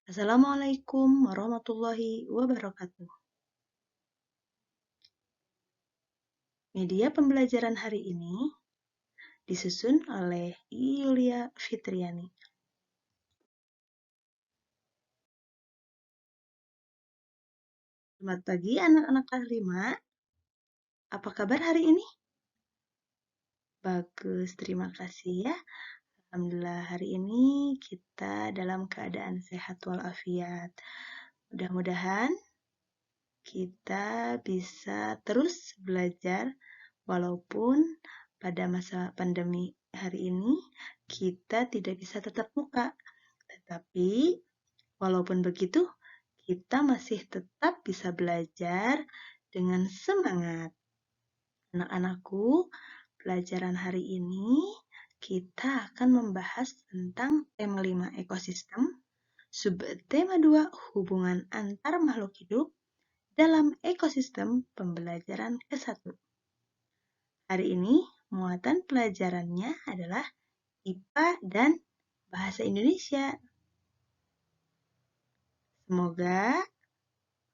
Assalamualaikum warahmatullahi wabarakatuh. Media pembelajaran hari ini disusun oleh Yulia Fitriani. Selamat pagi anak-anak kelas 5. Apa kabar hari ini? Bagus, terima kasih ya. Alhamdulillah hari ini kita dalam keadaan sehat walafiat. Mudah-mudahan kita bisa terus belajar walaupun pada masa pandemi hari ini kita tidak bisa tatap muka. Tetapi walaupun begitu, kita masih tetap bisa belajar dengan semangat. Anak-anakku, pelajaran hari ini kita akan membahas tentang tema 5 ekosistem, subtema 2 hubungan antar makhluk hidup dalam ekosistem pembelajaran ke-1. Hari ini muatan pelajarannya adalah IPA dan Bahasa Indonesia. Semoga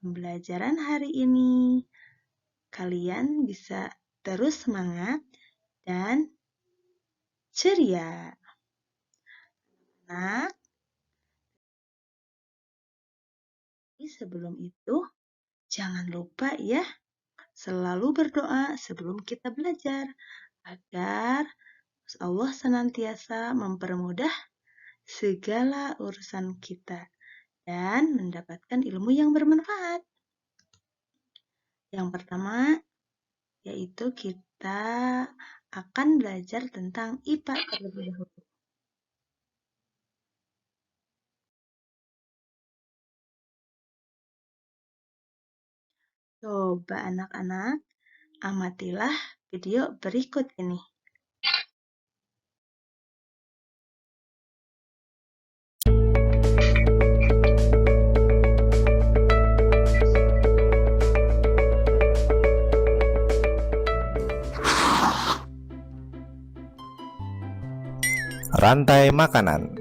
pembelajaran hari ini kalian bisa terus semangat dan ceria. Nah, sebelum itu jangan lupa ya selalu berdoa sebelum kita belajar agar Allah senantiasa mempermudah segala urusan kita dan mendapatkan ilmu yang bermanfaat. Yang pertama, yaitu kita akan belajar tentang IPA terlebih dahulu. Coba anak-anak, amatilah video berikut ini. Rantai makanan.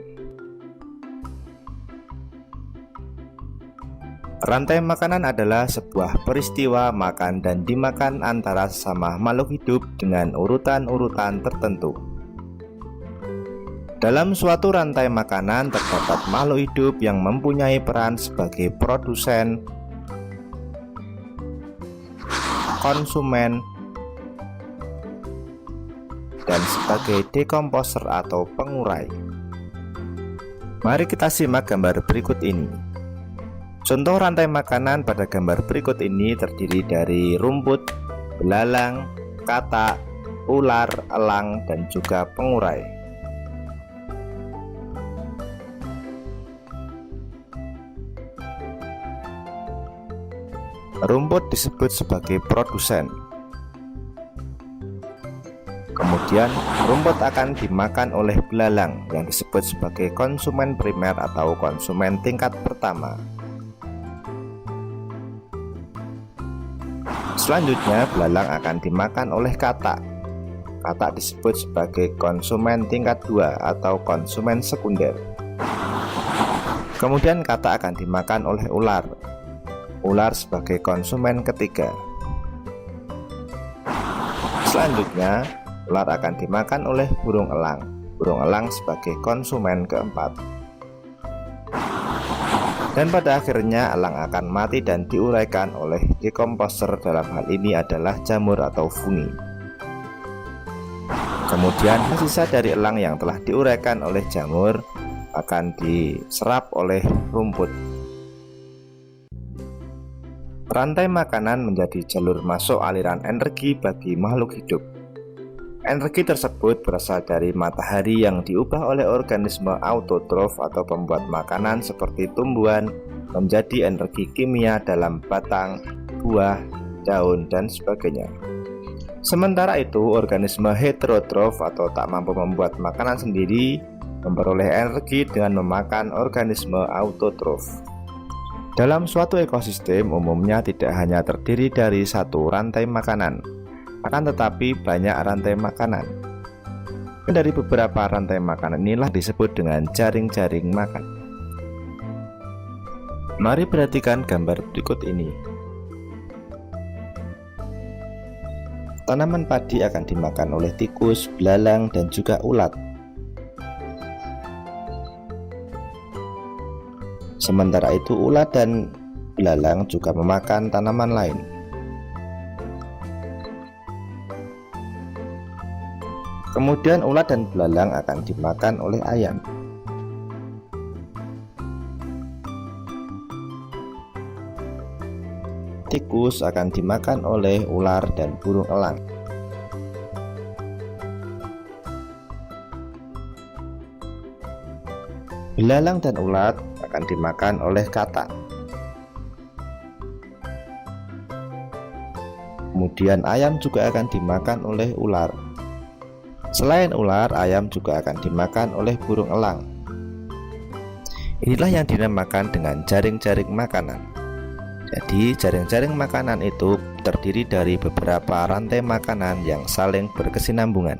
Rantai makanan adalah sebuah peristiwa makan dan dimakan antara sesama makhluk hidup dengan urutan-urutan tertentu. Dalam suatu rantai makanan terdapat makhluk hidup yang mempunyai peran sebagai produsen, konsumen, dan sebagai dekomposer atau pengurai. Mari kita simak gambar berikut ini. Contoh rantai makanan pada gambar berikut ini terdiri dari rumput, belalang, katak, ular, elang, dan juga pengurai. Rumput disebut sebagai produsen. Kemudian rumput akan dimakan oleh belalang yang disebut sebagai konsumen primer atau konsumen tingkat pertama. Selanjutnya belalang akan dimakan oleh katak. Katak disebut sebagai konsumen tingkat 2 atau konsumen sekunder. Kemudian katak akan dimakan oleh ular. Ular sebagai konsumen ketiga. Selanjutnya ular akan dimakan oleh burung elang. Burung elang sebagai konsumen keempat. Dan pada akhirnya elang akan mati dan diuraikan oleh dekomposer, dalam hal ini adalah jamur atau fungi. Kemudian sisa dari elang yang telah diuraikan oleh jamur akan diserap oleh rumput. Rantai makanan menjadi jalur masuk aliran energi bagi makhluk hidup. Energi tersebut berasal dari matahari yang diubah oleh organisme autotrof atau pembuat makanan seperti tumbuhan menjadi energi kimia dalam batang, buah, daun, dan sebagainya. Sementara itu, organisme heterotrof atau tak mampu membuat makanan sendiri memperoleh energi dengan memakan organisme autotrof. Dalam suatu ekosistem umumnya tidak hanya terdiri dari satu rantai makanan, akan tetapi banyak rantai makanan. Dari beberapa rantai makanan inilah disebut dengan jaring-jaring makan. Mari perhatikan gambar berikut ini. Tanaman padi akan dimakan oleh tikus, belalang, dan juga ulat. Sementara itu ulat dan belalang juga memakan tanaman lain. Kemudian ulat dan belalang akan dimakan oleh ayam. Tikus akan dimakan oleh ular dan burung elang. Belalang dan ulat akan dimakan oleh katak. Kemudian ayam juga akan dimakan oleh ular. Selain ular, ayam juga akan dimakan oleh burung elang. Inilah yang dinamakan dengan jaring-jaring makanan. Jadi jaring-jaring makanan itu terdiri dari beberapa rantai makanan yang saling berkesinambungan.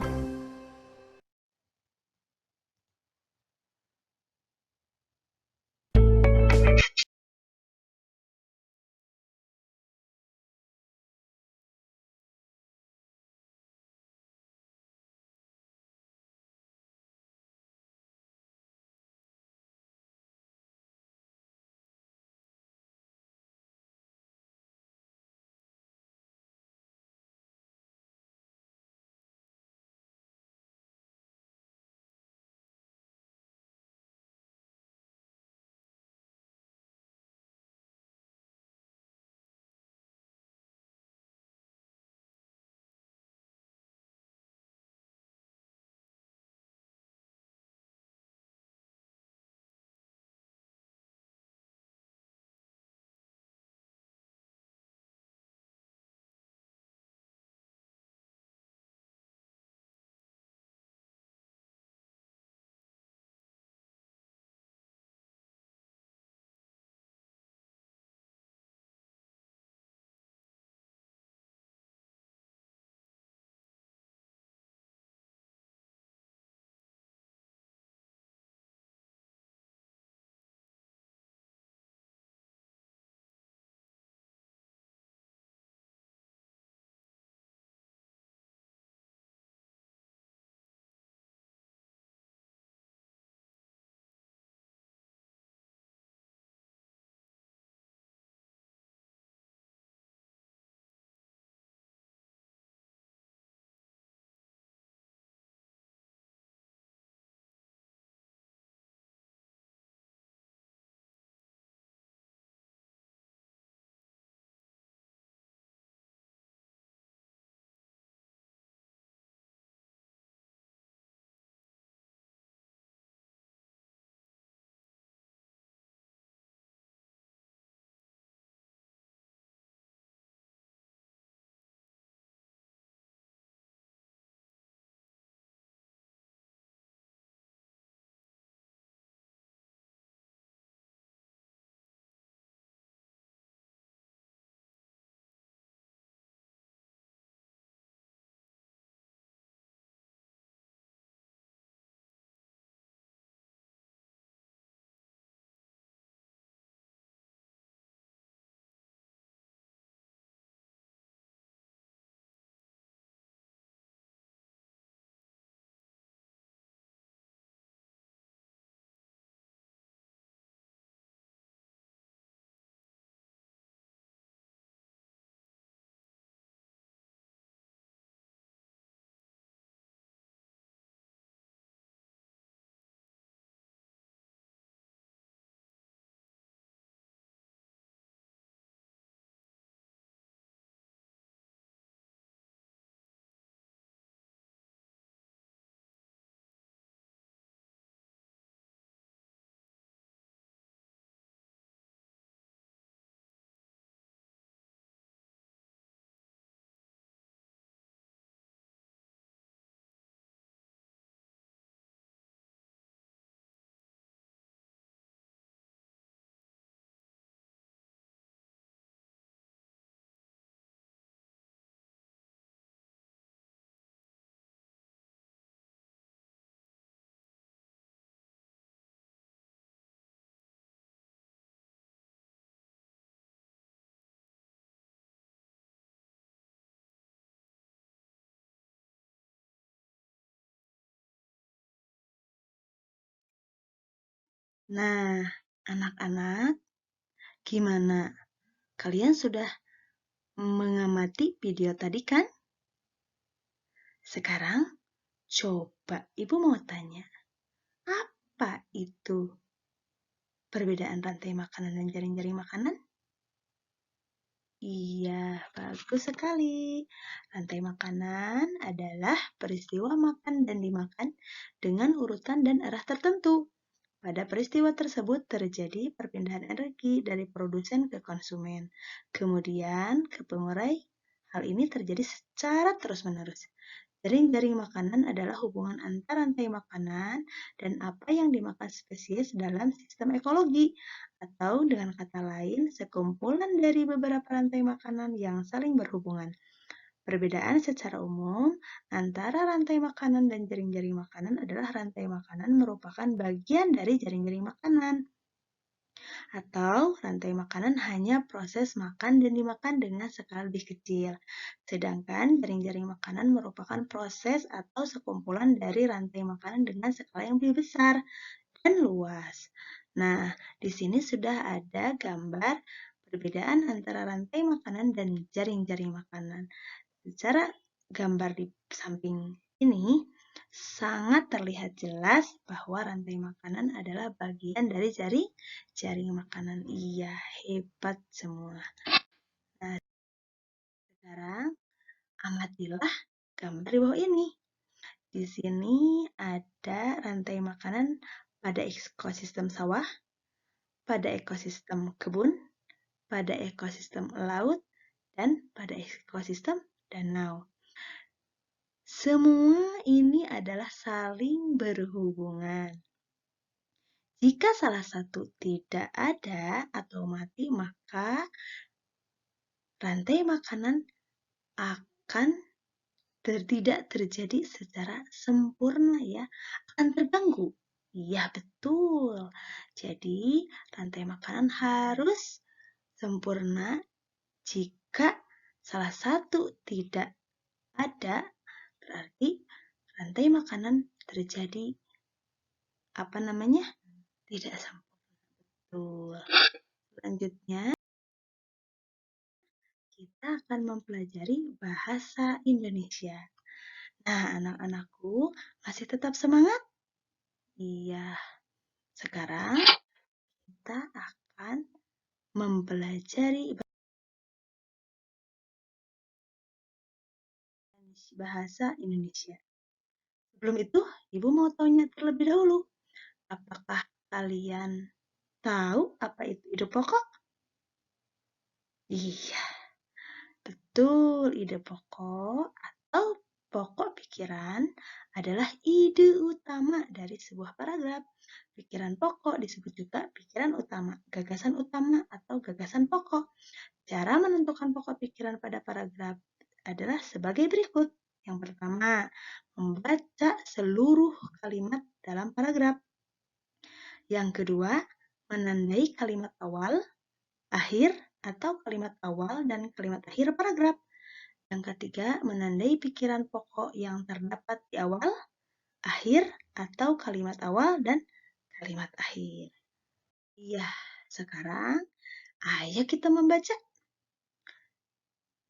Nah, anak-anak, gimana? Kalian sudah mengamati video tadi kan? Sekarang coba Ibu mau tanya, apa itu perbedaan rantai makanan dan jaring-jaring makanan? Iya, bagus sekali. Rantai makanan adalah peristiwa makan dan dimakan dengan urutan dan arah tertentu. Pada peristiwa tersebut terjadi perpindahan energi dari produsen ke konsumen, kemudian ke pengurai. Hal ini terjadi secara terus-menerus. Jaring-jaring makanan adalah hubungan antar rantai makanan dan apa yang dimakan spesies dalam sistem ekologi, atau dengan kata lain, sekumpulan dari beberapa rantai makanan yang saling berhubungan. Perbedaan secara umum antara rantai makanan dan jaring-jaring makanan adalah rantai makanan merupakan bagian dari jaring-jaring makanan, atau rantai makanan hanya proses makan dan dimakan dengan skala lebih kecil. Sedangkan jaring-jaring makanan merupakan proses atau sekumpulan dari rantai makanan dengan skala yang lebih besar dan luas. Nah, di sini sudah ada gambar perbedaan antara rantai makanan dan jaring-jaring makanan. Secara gambar di samping ini, sangat terlihat jelas bahwa rantai makanan adalah bagian dari jaring makanan. Iya, hebat semua. Nah, sekarang amatilah gambar di bawah ini. Di sini ada rantai makanan pada ekosistem sawah, pada ekosistem kebun, pada ekosistem laut, dan pada ekosistem danau. Semua ini adalah saling berhubungan. Jika salah satu tidak ada atau mati, maka rantai makanan akan tidak terjadi secara sempurna ya, akan terganggu. Iya, betul. Jadi, rantai makanan harus sempurna. Jika salah satu tidak ada, berarti rantai makanan terjadi tidak sempurna. Selanjutnya, kita akan mempelajari bahasa Indonesia. Nah, anak-anakku masih tetap semangat? Iya. Sekarang kita akan mempelajari bahasa Indonesia. Sebelum itu, Ibu mau tanya terlebih dahulu, apakah kalian tahu apa itu ide pokok? Iya, betul. Ide pokok atau pokok pikiran adalah ide utama dari sebuah paragraf. Pikiran pokok disebut juga pikiran utama, gagasan utama atau gagasan pokok. Cara menentukan pokok pikiran pada paragraf adalah sebagai berikut. Yang pertama, membaca seluruh kalimat dalam paragraf. Yang kedua, menandai kalimat awal, akhir, atau kalimat awal dan kalimat akhir paragraf. Yang ketiga, menandai pikiran pokok yang terdapat di awal, akhir, atau kalimat awal dan kalimat akhir. Iya, sekarang ayo kita membaca.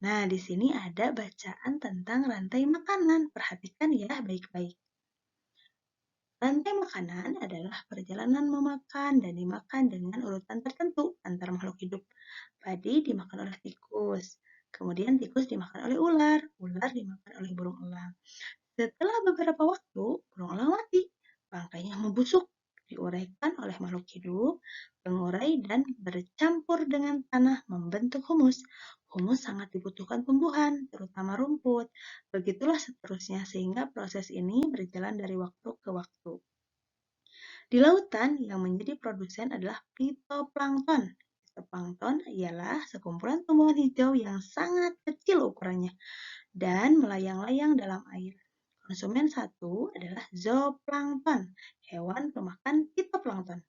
Nah, di sini ada bacaan tentang rantai makanan. Perhatikan ya baik-baik. Rantai makanan adalah perjalanan memakan dan dimakan dengan urutan tertentu antar makhluk hidup. Padi dimakan oleh tikus, kemudian tikus dimakan oleh ular, ular dimakan oleh burung elang. Setelah beberapa waktu, burung elang mati, bangkainya membusuk, diuraikan oleh makhluk hidup, mengurai dan bercampur dengan tanah membentuk humus. Humus sangat dibutuhkan tumbuhan, terutama rumput. Begitulah seterusnya sehingga proses ini berjalan dari waktu ke waktu. Di lautan, yang menjadi produsen adalah fitoplankton. Fitoplankton ialah sekumpulan tumbuhan hijau yang sangat kecil ukurannya dan melayang-layang dalam air. Konsumen satu adalah zooplankton, hewan pemakan fitoplankton.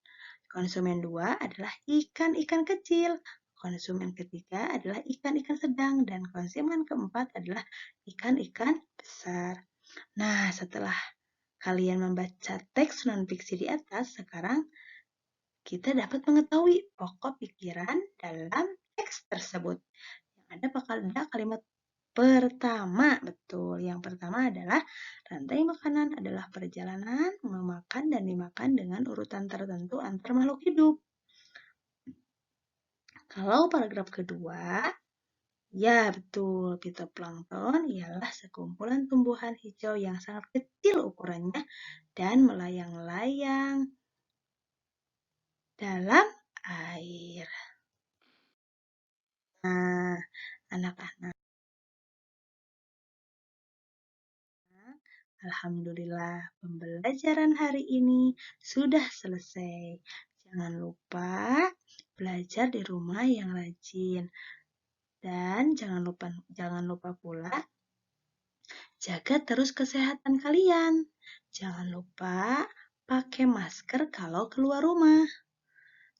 Konsumen dua adalah ikan-ikan kecil. Konsumen ketiga adalah ikan-ikan sedang dan konsumen keempat adalah ikan-ikan besar. Nah, setelah kalian membaca teks non-fiksi di atas, sekarang kita dapat mengetahui pokok pikiran dalam teks tersebut. Yang ada pada kalimat pertama, betul. Yang pertama adalah rantai makanan adalah perjalanan memakan dan dimakan dengan urutan tertentu antar makhluk hidup. Kalau paragraf kedua, ya betul, fitoplankton ialah sekumpulan tumbuhan hijau yang sangat kecil ukurannya dan melayang-layang dalam air. Nah, anak-anak, alhamdulillah pembelajaran hari ini sudah selesai. Jangan lupa belajar di rumah yang rajin. Dan jangan lupa pula jaga terus kesehatan kalian. Jangan lupa pakai masker kalau keluar rumah.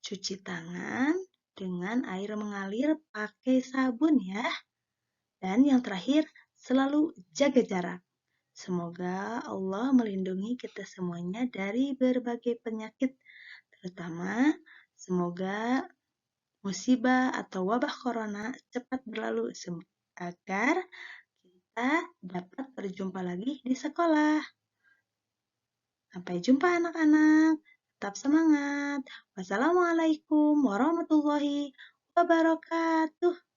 Cuci tangan dengan air mengalir pakai sabun ya. Dan yang terakhir, selalu jaga jarak. Semoga Allah melindungi kita semuanya dari berbagai penyakit, terutama semoga musibah atau wabah corona cepat berlalu agar kita dapat berjumpa lagi di sekolah. Sampai jumpa anak-anak. Tetap semangat. Wassalamualaikum warahmatullahi wabarakatuh.